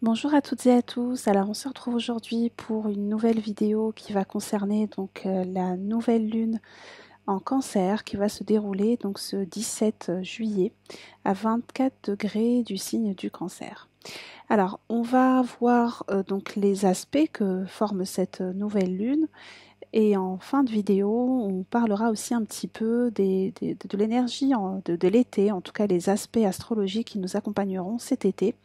Bonjour à toutes et à tous. Alors on se retrouve aujourd'hui pour une nouvelle vidéo qui va concerner la nouvelle lune en Cancer qui va se dérouler donc ce 17 juillet à 24 degrés du signe du Cancer. Alors on va voir donc les aspects que forme cette nouvelle lune. Et en fin de vidéo, on parlera aussi un petit peu de l'énergie de l'été, en tout cas les aspects astrologiques qui nous accompagneront cet été,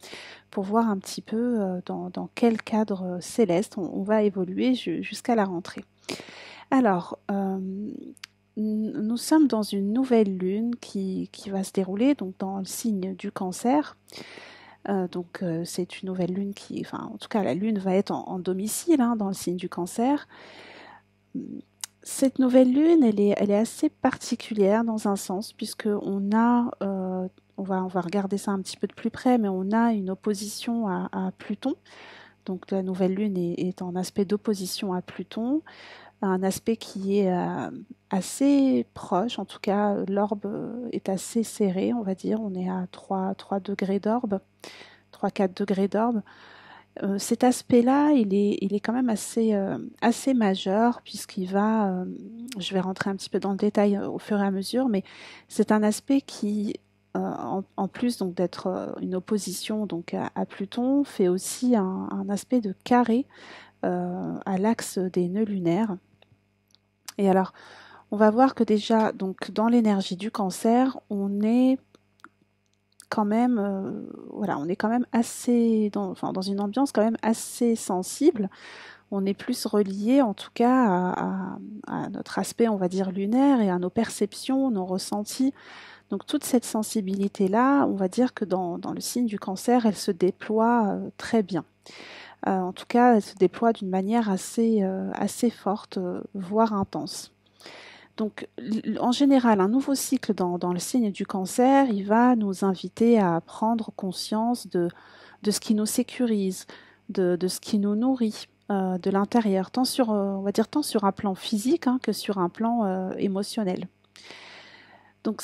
pour voir un petit peu dans quel cadre céleste on va évoluer jusqu'à la rentrée. Alors, nous sommes dans une nouvelle lune qui va se dérouler donc dans le signe du Cancer. C'est une nouvelle lune en tout cas la lune va être en domicile dans le signe du Cancer. Cette nouvelle lune, elle est assez particulière dans un sens, puisque on va regarder ça un petit peu de plus près, mais on a une opposition à Pluton. Donc la nouvelle lune est en aspect d'opposition à Pluton, un aspect qui est assez proche, en tout cas l'orbe est assez serré, on va dire, on est à 3 degrés d'orbe, 3-4 degrés d'orbe. Cet aspect-là, il est quand même assez majeur puisqu'il va, je vais rentrer un petit peu dans le détail au fur et à mesure, mais c'est un aspect qui, en plus donc d'être une opposition donc à Pluton, fait aussi un aspect de carré à l'axe des nœuds lunaires. Et alors, on va voir que déjà donc dans l'énergie du Cancer, on est quand même, on est quand même assez dans une ambiance quand même assez sensible. On est plus relié, en tout cas, à notre aspect, on va dire, lunaire et à nos perceptions, nos ressentis. Donc toute cette sensibilité-là, on va dire que dans le signe du Cancer, elle se déploie très bien. En tout cas, elle se déploie d'une manière assez forte, voire intense. Donc, en général, un nouveau cycle dans le signe du Cancer, il va nous inviter à prendre conscience de ce qui nous sécurise, de ce qui nous nourrit de l'intérieur, on va dire tant sur un plan physique que sur un plan émotionnel. Donc,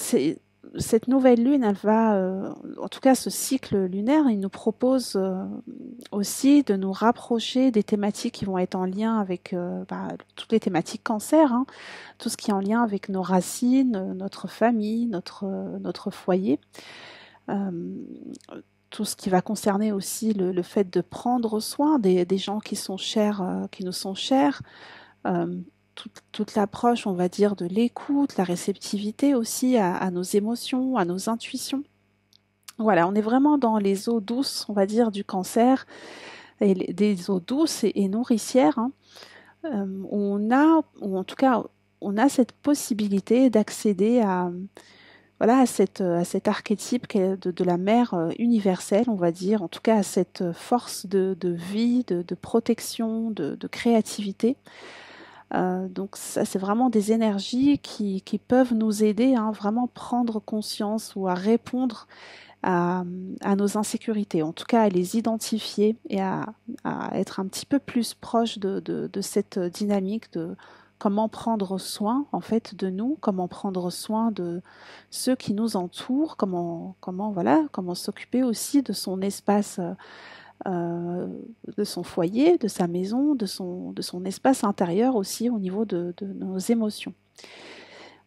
cette nouvelle lune, elle va, en tout cas ce cycle lunaire, il nous propose aussi de nous rapprocher des thématiques qui vont être en lien avec toutes les thématiques cancer, tout ce qui est en lien avec nos racines, notre famille, notre foyer. Euh, Tout ce qui va concerner aussi le fait de prendre soin des gens qui sont chers, qui nous sont chers, euh, toute l'approche, on va dire, de l'écoute, la réceptivité aussi à nos émotions, à nos intuitions. Voilà, on est vraiment dans les eaux douces, on va dire, du Cancer, et des eaux douces et nourricières. Ou en tout cas, on a cette possibilité d'accéder à cet archétype de la mère universelle, on va dire, en tout cas à cette force de vie, de protection, de créativité. Donc ça, c'est vraiment des énergies qui peuvent nous aider à vraiment prendre conscience ou à répondre à nos insécurités, en tout cas à les identifier et à être un petit peu plus proche de cette dynamique de comment prendre soin en fait de nous, comment prendre soin de ceux qui nous entourent, comment s'occuper aussi de son espace, de son foyer, de sa maison, de son espace intérieur aussi au niveau de nos émotions.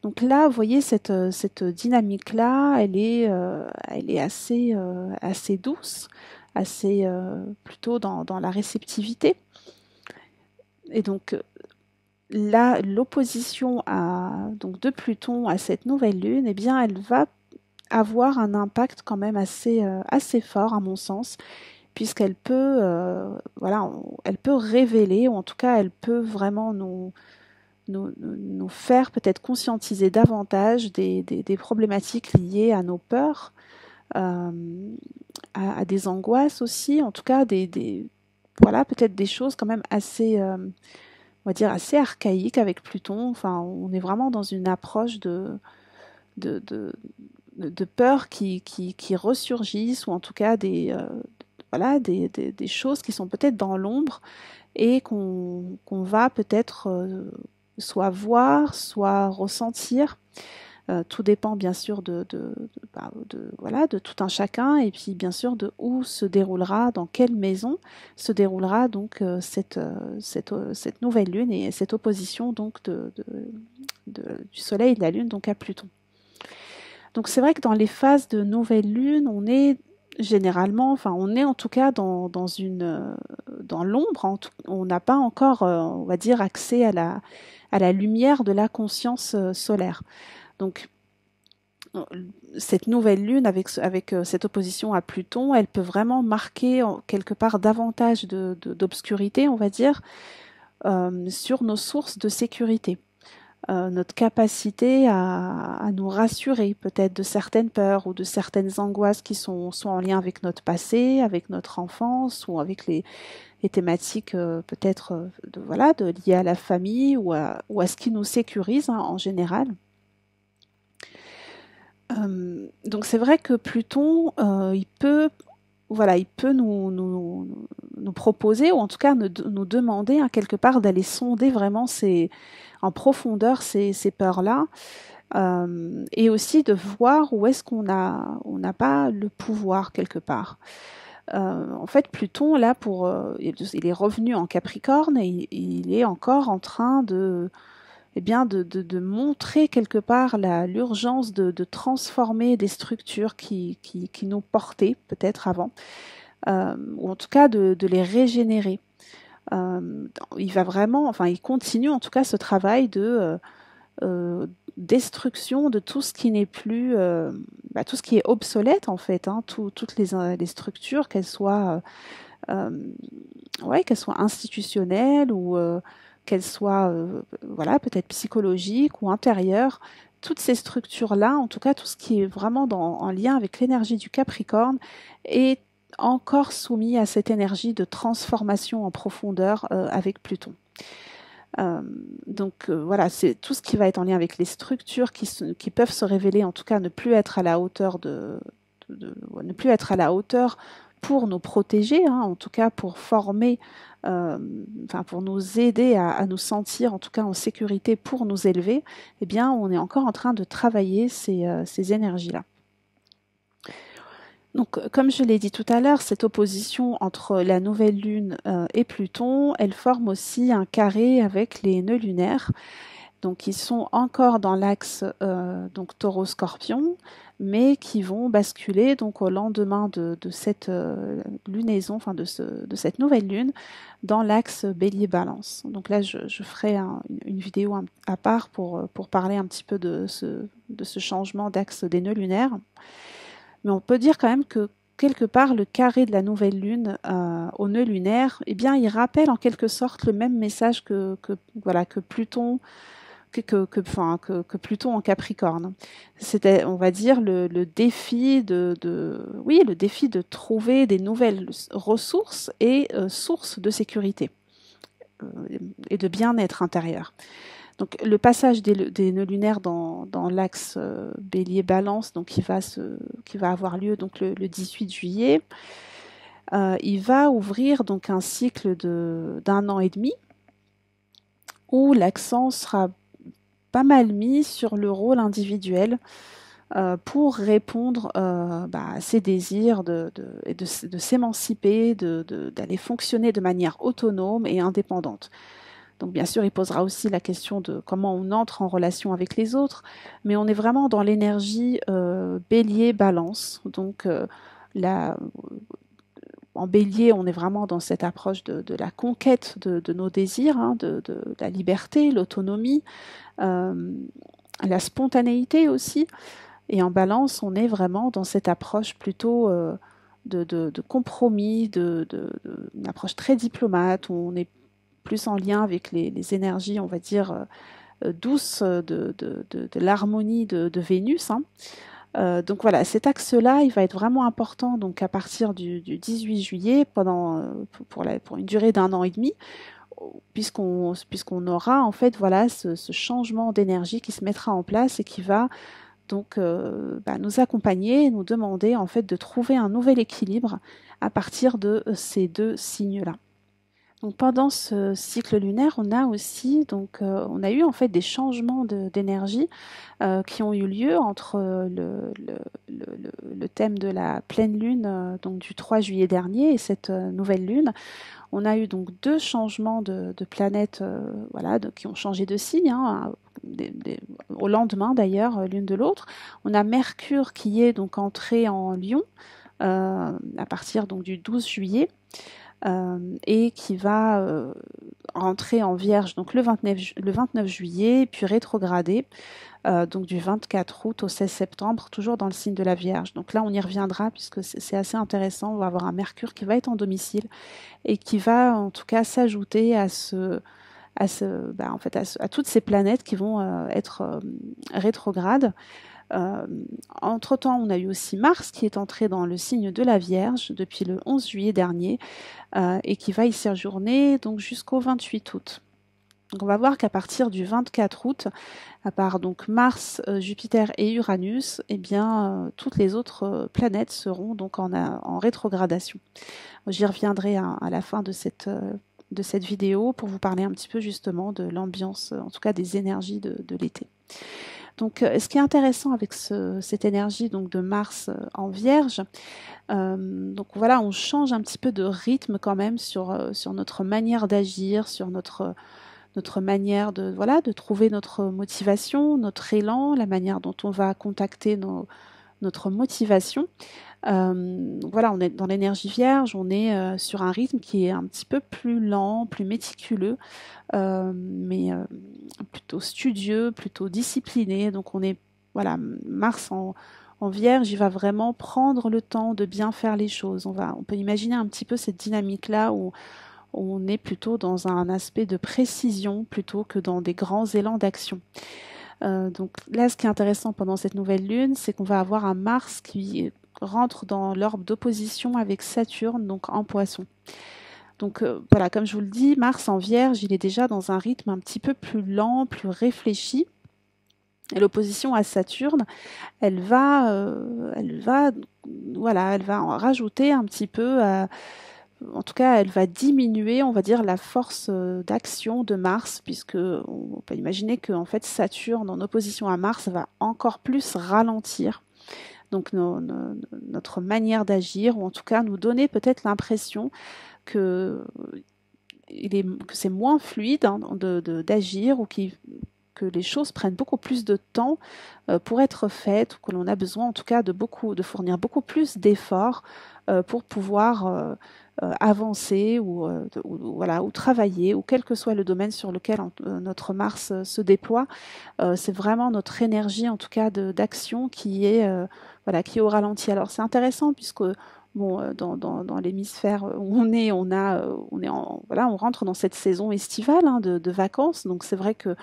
Donc là, vous voyez, cette dynamique-là, elle est assez douce, assez plutôt dans la réceptivité. Et donc là, l'opposition de Pluton à cette nouvelle lune, eh bien, elle va avoir un impact quand même assez fort, à mon sens, puisqu'elle peut, elle peut révéler, ou en tout cas, elle peut vraiment nous faire peut-être conscientiser davantage des problématiques liées à nos peurs, euh, à des angoisses aussi, en tout cas voilà, peut-être des choses quand même on va dire assez archaïques avec Pluton. Enfin, on est vraiment dans une approche de, de, de peurs qui ressurgissent, ou en tout cas des choses qui sont peut-être dans l'ombre et qu'on va peut-être soit voir, soit ressentir Tout dépend bien sûr voilà, de tout un chacun, et puis bien sûr de où se déroulera, dans quelle maison se déroulera donc cette nouvelle lune et cette opposition donc du Soleil et de la Lune donc à Pluton. Donc c'est vrai que dans les phases de nouvelle lune, on est généralement, enfin on est en tout cas dans l'ombre, on n'a pas encore, on va dire, accès à la lumière de la conscience solaire. Donc cette nouvelle lune avec cette opposition à Pluton, elle peut vraiment marquer quelque part davantage d'obscurité, on va dire, sur nos sources de sécurité. Notre capacité à nous rassurer peut-être de certaines peurs ou de certaines angoisses qui sont soit en lien avec notre passé, avec notre enfance ou avec les thématiques peut-être voilà, liées à la famille ou à ce qui nous sécurise en général. Donc c'est vrai que Pluton, il peut nous proposer, ou en tout cas nous demander quelque part d'aller sonder vraiment en profondeur ces peurs-là, et aussi de voir où est-ce on n'a pas le pouvoir quelque part. En fait, Pluton, là, il est revenu en Capricorne et il est encore en train de montrer quelque part l'urgence de transformer des structures qui nous portaient peut-être avant, ou en tout cas de les régénérer. Il va vraiment, enfin il continue en tout cas ce travail destruction de tout ce qui n'est plus, tout ce qui est obsolète en fait, hein, toutes les structures, qu'elles soient institutionnelles ou qu'elles soient voilà, peut-être psychologiques ou intérieures. Toutes ces structures-là, en tout cas tout ce qui est vraiment en lien avec l'énergie du Capricorne, est encore soumis à cette énergie de transformation en profondeur avec Pluton. Voilà, c'est tout ce qui va être en lien avec les structures qui peuvent se révéler, en tout cas ne plus être à la hauteur ne plus être à la hauteur pour nous protéger, hein, en tout cas pour former, pour nous aider à nous sentir en tout cas en sécurité, pour nous élever. Eh bien, on est encore en train de travailler ces énergies-là. Donc, comme je l'ai dit tout à l'heure, cette opposition entre la nouvelle lune et Pluton, elle forme aussi un carré avec les nœuds lunaires. Donc, ils sont encore dans l'axe Taureau-Scorpion, mais qui vont basculer donc au lendemain de cette lunaison, enfin de cette nouvelle lune, dans l'axe Bélier-Balance. Donc là, je ferai une vidéo à part pour parler un petit peu de ce changement d'axe des nœuds lunaires. Mais on peut dire quand même que quelque part, le carré de la nouvelle lune au nœud lunaire, eh bien, il rappelle en quelque sorte le même message que Pluton, que Pluton en Capricorne. C'était, on va dire, le défi le défi de trouver des nouvelles ressources et sources de sécurité et de bien-être intérieur. Donc le passage des nœuds lunaires dans l'axe Bélier-Balance, donc qui va avoir lieu donc le 18 juillet, il va ouvrir donc un cycle d'un an et demi où l'accent sera pas mal mis sur le rôle individuel pour répondre à ses désirs de s'émanciper, d'aller fonctionner de manière autonome et indépendante. Donc bien sûr, il posera aussi la question de comment on entre en relation avec les autres, mais on est vraiment dans l'énergie bélier-balance. Donc en bélier, on est vraiment dans cette approche de la conquête de nos désirs, hein, de la liberté, l'autonomie, la spontanéité aussi. Et en balance, on est vraiment dans cette approche plutôt de compromis, une approche très diplomate, où on est plus en lien avec les énergies, on va dire, douces de l'harmonie de Vénus. Hein. Donc voilà, cet axe-là, il va être vraiment important donc à partir du 18 juillet pour une durée d'un an et demi, puisqu'on aura en fait voilà ce changement d'énergie qui se mettra en place et qui va donc nous accompagner, nous demander en fait de trouver un nouvel équilibre à partir de ces deux signes-là. Donc pendant ce cycle lunaire, on a aussi on a eu en fait des changements d'énergie qui ont eu lieu entre le thème de la pleine lune donc du 3 juillet dernier et cette nouvelle lune. On a eu donc deux changements de planètes qui ont changé de signe, hein, au lendemain d'ailleurs l'une de l'autre. On a Mercure qui est donc entré en Lion à partir donc du 12 juillet et qui va rentrer en Vierge donc le 29 juillet, puis rétrograder donc du 24 août au 16 septembre, toujours dans le signe de la Vierge. Donc là, on y reviendra puisque c'est assez intéressant. On va avoir un Mercure qui va être en domicile et qui va en tout cas s'ajouter à toutes ces planètes qui vont être rétrogrades. Entre-temps, on a eu aussi Mars qui est entré dans le signe de la Vierge depuis le 11 juillet dernier et qui va y séjourner donc jusqu'au 28 août. Donc on va voir qu'à partir du 24 août, à part donc Mars, Jupiter et Uranus, eh bien toutes les autres planètes seront donc en rétrogradation. J'y reviendrai à la fin de cette vidéo pour vous parler un petit peu justement de l'ambiance, en tout cas des énergies de l'été. Donc, ce qui est intéressant avec cette énergie donc de Mars en Vierge, donc voilà, on change un petit peu de rythme quand même sur notre manière d'agir, sur notre manière de trouver notre motivation, notre élan, la manière dont on va contacter notre motivation. Voilà, on est dans l'énergie vierge, on est sur un rythme qui est un petit peu plus lent, plus méticuleux, mais plutôt studieux, plutôt discipliné. Donc on est, voilà, Mars en Vierge, il va vraiment prendre le temps de bien faire les choses. On peut imaginer un petit peu cette dynamique-là où on est plutôt dans un aspect de précision plutôt que dans des grands élans d'action. Donc là, ce qui est intéressant pendant cette nouvelle lune, c'est qu'on va avoir un Mars qui rentre dans l'orbe d'opposition avec Saturne, donc en Poisson. Donc voilà, comme je vous le dis, Mars en Vierge, il est déjà dans un rythme un petit peu plus lent, plus réfléchi. Et l'opposition à Saturne, elle va en rajouter un petit peu. En tout cas, elle va diminuer, on va dire, la force d'action de Mars, puisque on peut imaginer que en fait Saturne en opposition à Mars va encore plus ralentir donc notre manière d'agir, ou en tout cas nous donner peut-être l'impression que c'est moins fluide d'agir, ou que les choses prennent beaucoup plus de temps pour être faites, ou que l'on a besoin en tout cas de fournir beaucoup plus d'efforts pour pouvoir avancer ou travailler, ou quel que soit le domaine sur lequel notre Mars se déploie. C'est vraiment notre énergie en tout cas d'action qui est au ralenti. Alors c'est intéressant puisque dans l'hémisphère où on rentre dans cette saison estivale de vacances, donc c'est vrai que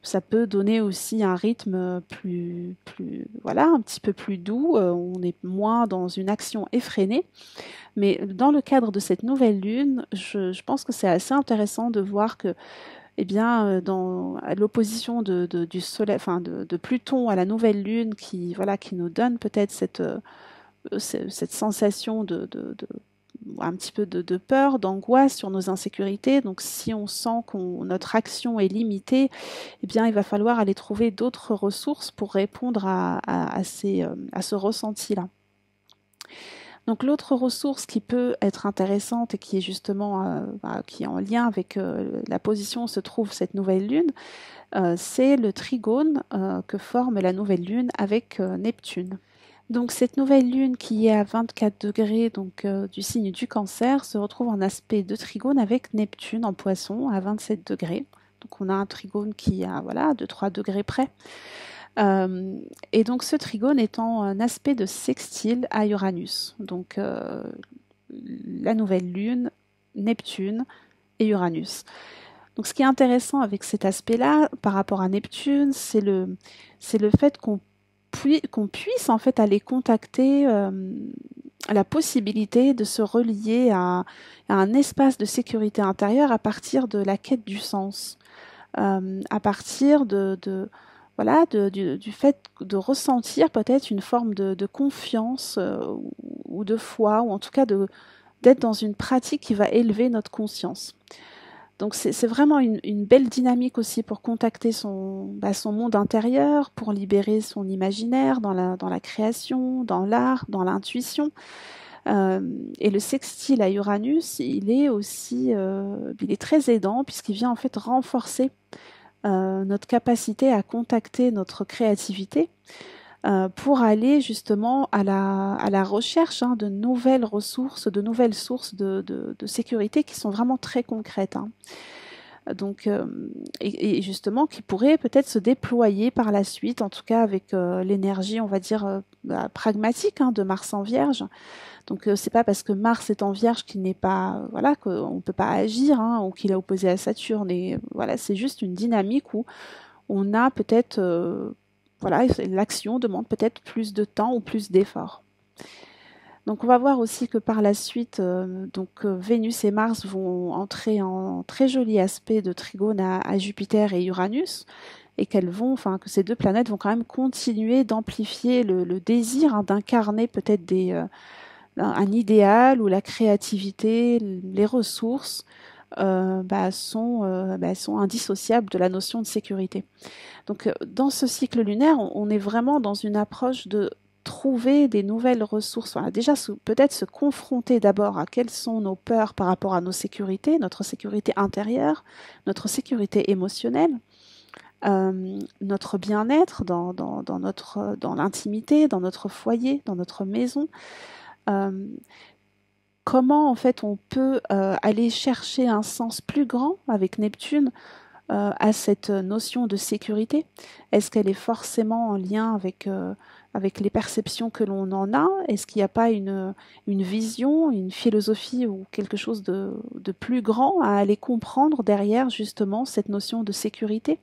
ça peut donner aussi un rythme un petit peu plus doux. On est moins dans une action effrénée. Mais dans le cadre de cette nouvelle lune, je pense que c'est assez intéressant de voir que, eh bien, à l'opposition du Soleil, enfin de Pluton à la nouvelle lune, qui nous donne peut-être cette sensation un petit peu de peur, d'angoisse sur nos insécurités. Donc si on sent que notre action est limitée, eh bien il va falloir aller trouver d'autres ressources pour répondre à ce ressenti-là. Donc l'autre ressource qui peut être intéressante et qui est justement qui est en lien avec la position où se trouve cette nouvelle lune, c'est le trigone que forme la nouvelle lune avec Neptune. Donc cette nouvelle lune qui est à 24 degrés donc, du signe du Cancer se retrouve en aspect de trigone avec Neptune en Poisson à 27 degrés. Donc on a un trigone qui est à 2-3 degrés près. Et donc ce trigone est en aspect de sextile à Uranus. Donc la nouvelle lune, Neptune et Uranus. Donc ce qui est intéressant avec cet aspect-là par rapport à Neptune, c'est le fait qu'on puisse en fait aller contacter la possibilité de se relier à un espace de sécurité intérieure à partir de la quête du sens, à partir du fait de ressentir peut-être une forme de confiance ou de foi, ou en tout cas d'être dans une pratique qui va élever notre conscience. Donc c'est vraiment une belle dynamique aussi pour contacter son monde intérieur, pour libérer son imaginaire dans la création, dans l'art, dans l'intuition. Et le sextile à Uranus, il est très aidant puisqu'il vient en fait renforcer notre capacité à contacter notre créativité pour aller justement à la recherche de nouvelles ressources, de nouvelles sources de sécurité qui sont vraiment très concrètes. Donc, et justement qui pourraient peut-être se déployer par la suite, en tout cas avec l'énergie, on va dire, pragmatique de Mars en Vierge. Donc c'est pas parce que Mars est en Vierge qu'il n'est pas, voilà, qu'on peut pas agir ou qu'il est opposé à Saturne. Et voilà, c'est juste une dynamique où on a peut-être, voilà, l'action demande peut-être plus de temps ou plus d'efforts. Donc on va voir aussi que par la suite, Vénus et Mars vont entrer en très joli aspect de trigone à Jupiter et Uranus, et que ces deux planètes vont quand même continuer d'amplifier le désir d'incarner peut-être un idéal où la créativité, les ressources sont indissociables de la notion de sécurité. Donc dans ce cycle lunaire, on est vraiment dans une approche de trouver des nouvelles ressources. Voilà, déjà peut-être se confronter d'abord à quelles sont nos peurs par rapport à nos sécurités, notre sécurité intérieure, notre sécurité émotionnelle, notre bien-être dans l'intimité, dans notre foyer, dans notre maison. Comment en fait on peut aller chercher un sens plus grand avec Neptune à cette notion de sécurité? Est-ce qu'elle est forcément en lien avec les perceptions que l'on en a? Est-ce qu'il n'y a pas une vision, une philosophie ou quelque chose de plus grand à aller comprendre derrière justement cette notion de sécurité?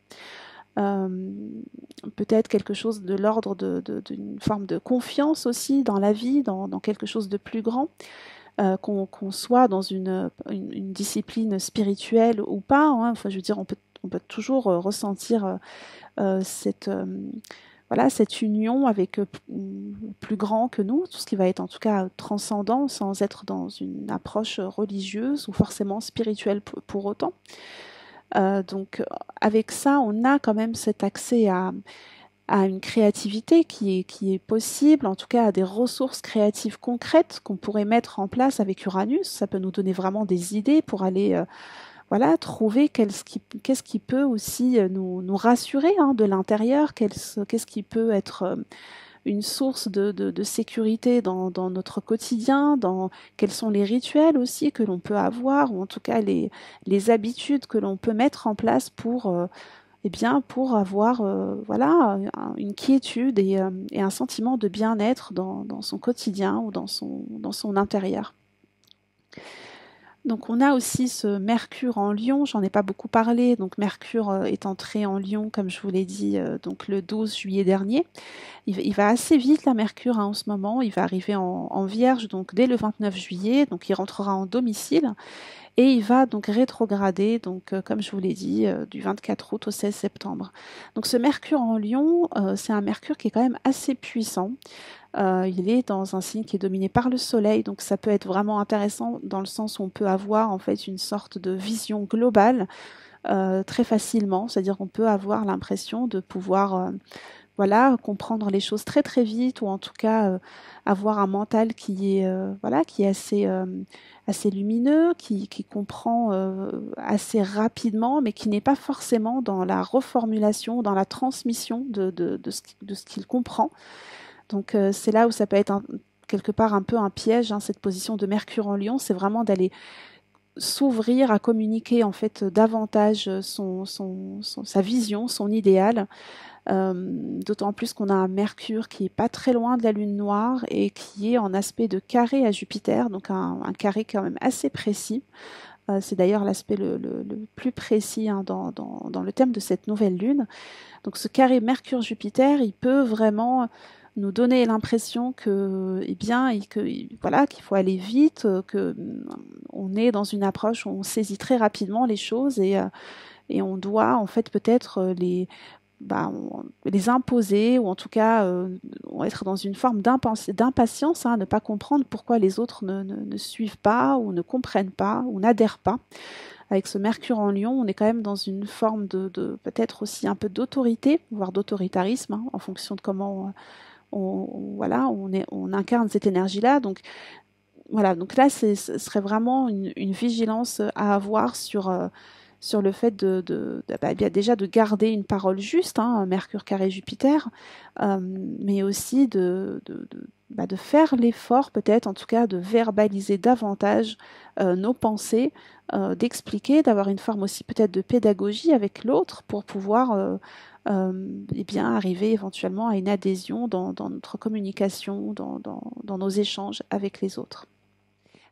Peut-être quelque chose de l'ordre d'une forme de confiance aussi dans la vie, dans quelque chose de plus grand. Qu'on soit dans une discipline spirituelle ou pas, enfin, je veux dire, on peut toujours ressentir cette union avec plus grand que nous, tout ce qui va être en tout cas transcendant, sans être dans une approche religieuse ou forcément spirituelle pour autant. Donc avec ça, on a quand même cet accès à une créativité qui est possible, en tout cas à des ressources créatives concrètes qu'on pourrait mettre en place avec Uranus. Ça peut nous donner vraiment des idées pour aller trouver qu'est-ce qui peut aussi nous rassurer de l'intérieur, qu'est-ce qui peut être une source de sécurité dans notre quotidien, quels sont les rituels aussi que l'on peut avoir, ou en tout cas les habitudes que l'on peut mettre en place pour avoir une quiétude et un sentiment de bien-être dans son quotidien ou dans son intérieur. Donc on a aussi ce Mercure en Lion, j'en ai pas beaucoup parlé, donc Mercure est entré en Lion, comme je vous l'ai dit, donc le 12 juillet dernier. Il va assez vite, la Mercure, en ce moment, il va arriver en Vierge, donc dès le 29 juillet, donc il rentrera en domicile. Et il va donc rétrograder, donc comme je vous l'ai dit, du 24 août au 16 septembre. Donc ce Mercure en Lion, c'est un Mercure qui est quand même assez puissant. Il est dans un signe qui est dominé par le Soleil, donc ça peut être vraiment intéressant dans le sens où on peut avoir en fait une sorte de vision globale très facilement, c'est-à-dire qu'on peut avoir l'impression de pouvoir comprendre les choses très très vite, ou en tout cas avoir un mental qui est assez lumineux, qui comprend assez rapidement, mais qui n'est pas forcément dans la reformulation, dans la transmission de ce qu'il comprend. Donc c'est là où ça peut être quelque part un peu un piège, cette position de Mercure en Lion, c'est vraiment d'aller s'ouvrir à communiquer en fait davantage sa vision, son idéal. D'autant plus qu'on a un Mercure qui est pas très loin de la Lune noire et qui est en aspect de carré à Jupiter, donc un carré quand même assez précis. C'est d'ailleurs l'aspect le plus précis dans le thème de cette nouvelle Lune. Donc ce carré Mercure-Jupiter, il peut vraiment nous donner l'impression qu'il faut aller vite, que on est dans une approche où on saisit très rapidement les choses et on doit en fait peut-être les imposer, ou en tout cas être dans une forme d'impatience, hein, ne pas comprendre pourquoi les autres ne suivent pas, ou ne comprennent pas, ou n'adhèrent pas. Avec ce Mercure en Lion, on est quand même dans une forme de peut-être aussi un peu d'autorité, voire d'autoritarisme, hein, en fonction de comment on incarne cette énergie-là. Donc voilà, donc là, ce serait vraiment une vigilance à avoir sur le fait bien déjà de garder une parole juste, hein, Mercure carré Jupiter, mais aussi de faire l'effort peut-être, en tout cas, de verbaliser davantage nos pensées, d'expliquer, d'avoir une forme aussi peut-être de pédagogie avec l'autre pour pouvoir arriver éventuellement à une adhésion dans notre communication, dans nos échanges avec les autres.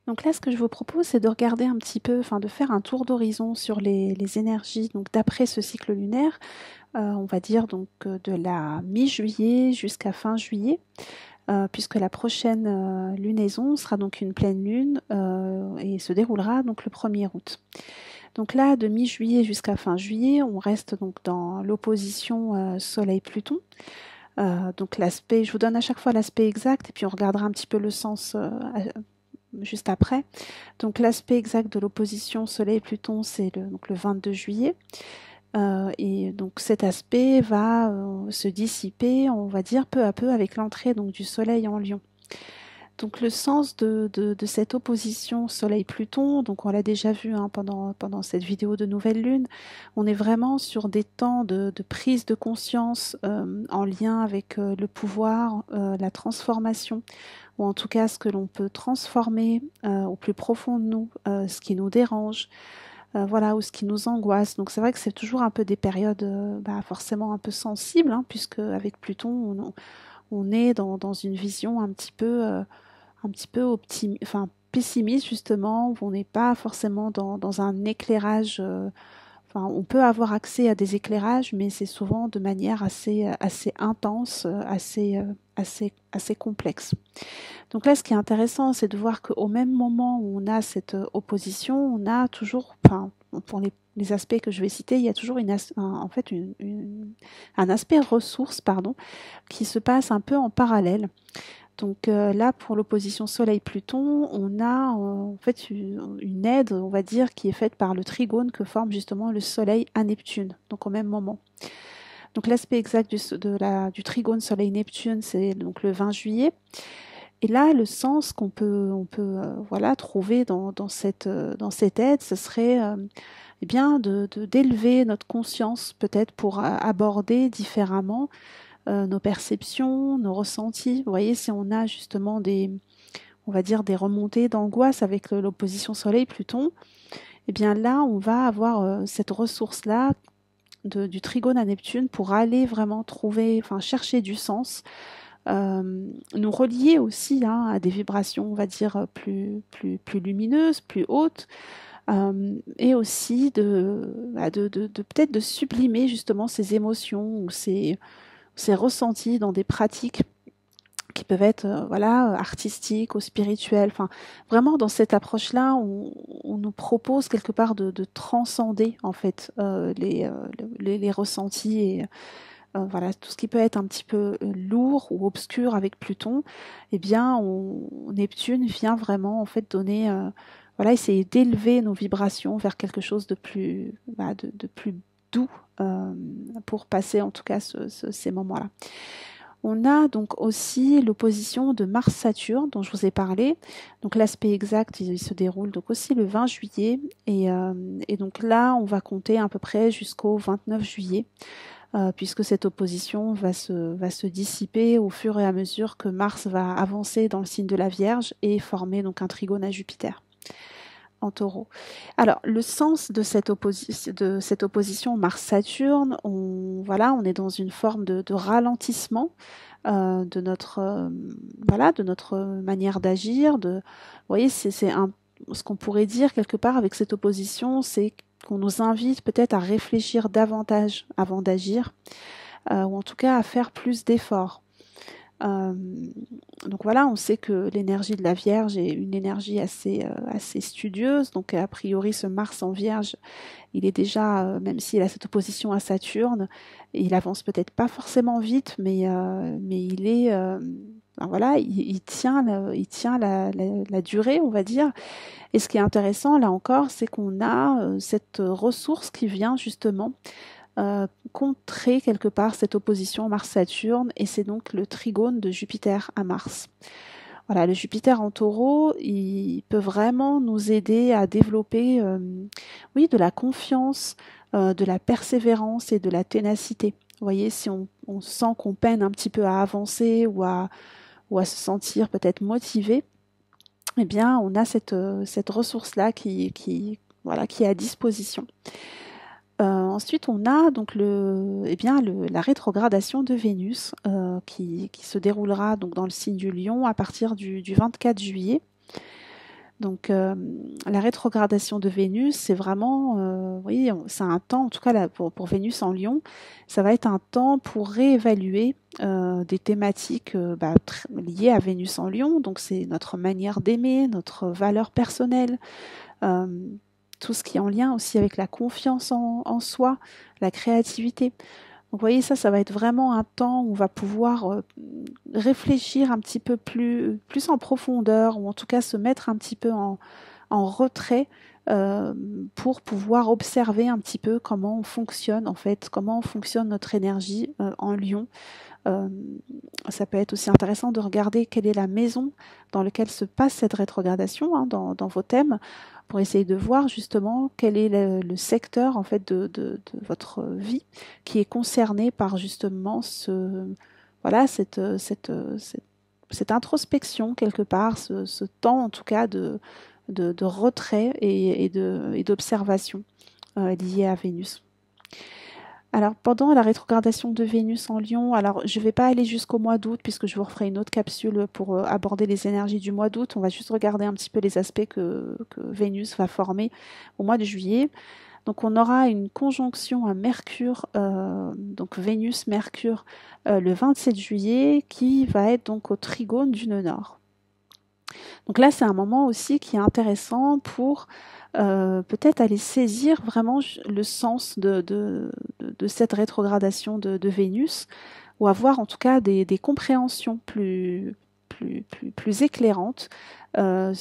Donc là, ce que je vous propose, c'est de regarder un petit peu, enfin de faire un tour d'horizon sur les énergies donc d'après ce cycle lunaire, on va dire donc de la mi-juillet jusqu'à fin juillet, puisque la prochaine lunaison sera donc une pleine lune et se déroulera donc le 1er août. Donc là, de mi-juillet jusqu'à fin juillet, on reste donc dans l'opposition Soleil-Pluton. Donc l'aspect, je vous donne à chaque fois l'aspect exact et puis on regardera un petit peu le sens juste après. Donc l'aspect exact de l'opposition Soleil-Pluton, c'est le 22 juillet. Et donc cet aspect va se dissiper, on va dire, peu à peu avec l'entrée donc du Soleil en Lion. Donc le sens de cette opposition Soleil-Pluton, donc on l'a déjà vu hein, pendant cette vidéo de nouvelle lune, on est vraiment sur des temps de prise de conscience en lien avec le pouvoir, la transformation, ou en tout cas ce que l'on peut transformer au plus profond de nous, ce qui nous dérange, voilà, ou ce qui nous angoisse. Donc c'est vrai que c'est toujours un peu des périodes forcément un peu sensibles, hein, puisque avec Pluton, on est dans une vision un petit peu pessimiste justement, où on n'est pas forcément dans un éclairage. On peut avoir accès à des éclairages, mais c'est souvent de manière assez intense, assez complexe. Donc là, ce qui est intéressant, c'est de voir qu'au même moment où on a cette opposition, on a toujours, pour les aspects que je vais citer, il y a toujours un aspect ressource, qui se passe un peu en parallèle. Donc là, pour l'opposition Soleil-Pluton, on a en fait une aide, on va dire, qui est faite par le trigone que forme justement le Soleil à Neptune, donc au même moment. Donc l'aspect exact du trigone Soleil-Neptune, c'est donc le 20 juillet. Et là, le sens qu'on peut trouver dans cette aide, ce serait d'élever notre conscience peut-être pour aborder différemment nos perceptions, nos ressentis. Vous voyez, si on a justement des remontées d'angoisse avec l'opposition Soleil-Pluton, eh bien là, on va avoir cette ressource-là du trigone à Neptune pour aller vraiment chercher du sens, nous relier aussi à des vibrations, on va dire, plus lumineuses, plus hautes, et aussi peut-être de sublimer justement ces émotions ou ces ressentis dans des pratiques qui peuvent être artistiques ou spirituelles. Enfin, vraiment dans cette approche-là, on nous propose quelque part de transcender en fait les ressentis et tout ce qui peut être un petit peu lourd ou obscur avec Pluton. Eh bien, Neptune vient vraiment en fait donner essayer d'élever nos vibrations vers quelque chose de plus doux pour passer en tout cas ces moments-là. On a donc aussi l'opposition de Mars-Saturne dont je vous ai parlé. Donc l'aspect exact, il se déroule donc aussi le 20 juillet et donc là, on va compter à peu près jusqu'au 29 juillet. Puisque cette opposition va se dissiper au fur et à mesure que Mars va avancer dans le signe de la Vierge et former donc un trigone à Jupiter en Taureau. Alors, le sens de cette opposition Mars-Saturne, on est dans une forme de ralentissement de notre manière d'agir. Vous voyez, c'est ce qu'on pourrait dire quelque part avec cette opposition, c'est qu'on nous invite peut-être à réfléchir davantage avant d'agir, ou en tout cas à faire plus d'efforts. Euh, donc voilà, on sait que l'énergie de la Vierge est une énergie assez studieuse. Donc a priori, ce Mars en Vierge, il est déjà, même s'il a cette opposition à Saturne, il avance peut-être pas forcément vite, mais il est, ben voilà, il tient, il tient la durée, on va dire. Et ce qui est intéressant, là encore, c'est qu'on a cette ressource qui vient justement contrer quelque part cette opposition Mars-Saturne, et c'est donc le trigone de Jupiter à Mars. Voilà, le Jupiter en taureau, il peut vraiment nous aider à développer oui, de la confiance, de la persévérance et de la ténacité. Vous voyez, si on sent qu'on peine un petit peu à avancer ou à se sentir peut-être motivé, eh bien, on a cette ressource-là voilà, qui est à disposition. Ensuite, on a donc la rétrogradation de Vénus qui se déroulera donc dans le signe du Lion à partir du 24 juillet. Donc, la rétrogradation de Vénus, c'est vraiment, oui, c'est un temps, en tout cas là, pour Vénus en Lion, ça va être un temps pour réévaluer des thématiques liées à Vénus en Lion. Donc, c'est notre manière d'aimer, notre valeur personnelle, euh, tout ce qui est en lien aussi avec la confiance en soi, la créativité. Donc vous voyez, ça va être vraiment un temps où on va pouvoir réfléchir un petit peu plus en profondeur, ou en tout cas se mettre un petit peu en retrait euh, pour pouvoir observer un petit peu comment on fonctionne en fait, comment fonctionne notre énergie en Lion. Euh, Ça peut être aussi intéressant de regarder quelle est la maison dans laquelle se passe cette rétrogradation dans vos thèmes, pour essayer de voir justement quel est le secteur en fait de votre vie qui est concerné par justement voilà, cette introspection quelque part, ce temps en tout cas de retrait et d'observation lié à Vénus. Alors, pendant la rétrogradation de Vénus en Lion, alors je ne vais pas aller jusqu'au mois d'août puisque je vous referai une autre capsule pour aborder les énergies du mois d'août. On va juste regarder un petit peu les aspects que Vénus va former au mois de juillet. Donc, on aura une conjonction à Mercure, donc Vénus-Mercure, le 27 juillet, qui va être donc au trigone du nœud nord. Donc là, c'est un moment aussi qui est intéressant pour peut-être aller saisir vraiment le sens de cette rétrogradation de Vénus, ou avoir en tout cas des compréhensions plus éclairantes eh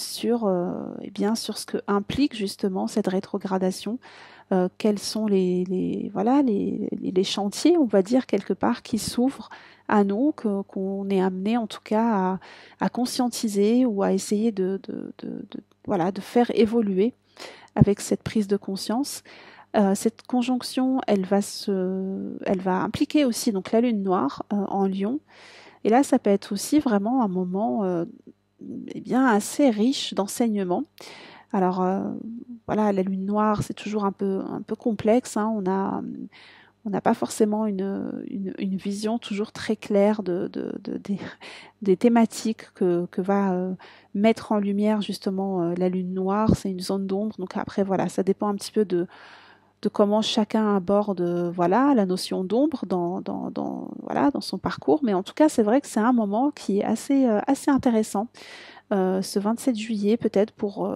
bien, sur ce que implique justement cette rétrogradation. Quels sont voilà, les chantiers, on va dire, quelque part, qui s'ouvrent à nous, qu'on est amené en tout cas à conscientiser ou à essayer voilà, de faire évoluer avec cette prise de conscience. Cette conjonction, elle va impliquer aussi donc la lune noire en Lion. Et là, ça peut être aussi vraiment un moment eh bien, assez riche d'enseignements. Alors voilà, la lune noire, c'est toujours un peu complexe. Hein. On n'a pas forcément une vision toujours très claire des thématiques que va mettre en lumière justement la lune noire. C'est une zone d'ombre. Donc après, voilà, ça dépend un petit peu de comment chacun aborde voilà, la notion d'ombre voilà, dans son parcours. Mais en tout cas, c'est vrai que c'est un moment qui est assez intéressant, ce 27 juillet, peut-être pour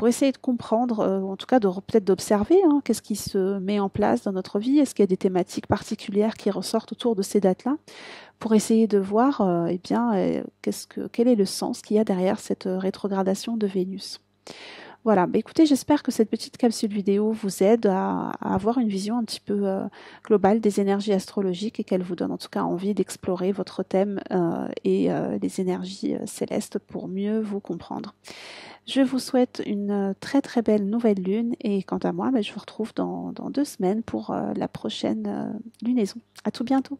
essayer de comprendre, en tout cas peut-être d'observer qu'est-ce qui se met en place dans notre vie. Est-ce qu'il y a des thématiques particulières qui ressortent autour de ces dates-là, pour essayer de voir eh bien, quel est le sens qu'il y a derrière cette rétrogradation de Vénus. Voilà, bah écoutez, j'espère que cette petite capsule vidéo vous aide à avoir une vision un petit peu globale des énergies astrologiques, et qu'elle vous donne en tout cas envie d'explorer votre thème et les énergies célestes pour mieux vous comprendre. Je vous souhaite une très très belle nouvelle lune, et quant à moi, bah, je vous retrouve dans 2 semaines pour la prochaine lunaison. À tout bientôt.